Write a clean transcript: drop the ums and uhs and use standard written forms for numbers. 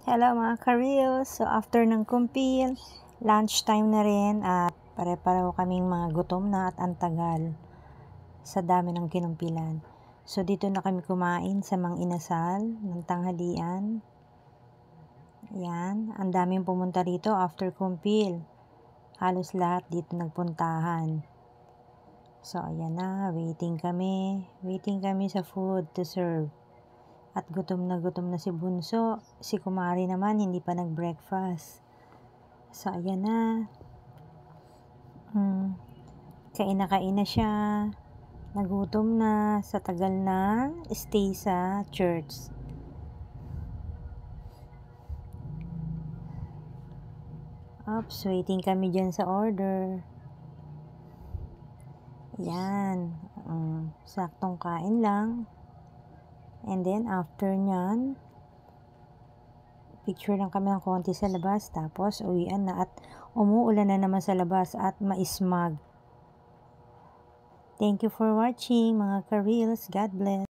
Hello mga ka-reels! So after ng kumpil, lunchtime na rin at pare-pareho kaming mga gutom na at antagal sa dami ng kinumpilan. So dito na kami kumain sa Mang Inasal ng tanghalian. Yan, ang daming pumunta rito after kumpil. Halos lahat dito nagpuntahan. So ayan na, waiting kami sa food to serve. At gutom na si Bunso. Si Kumari naman hindi pa nag-breakfast. So ayan na. Kain na siya. Nagutom na sa tagal na stay sa church. Oops, waiting kami dyan sa order. Yan. Saktong kain lang. And then after nyan, picture lang kami ng konti sa labas. Tapos uwian na at umuulan na naman sa labas at maismag. Thank you for watching mga ka-reels. God bless.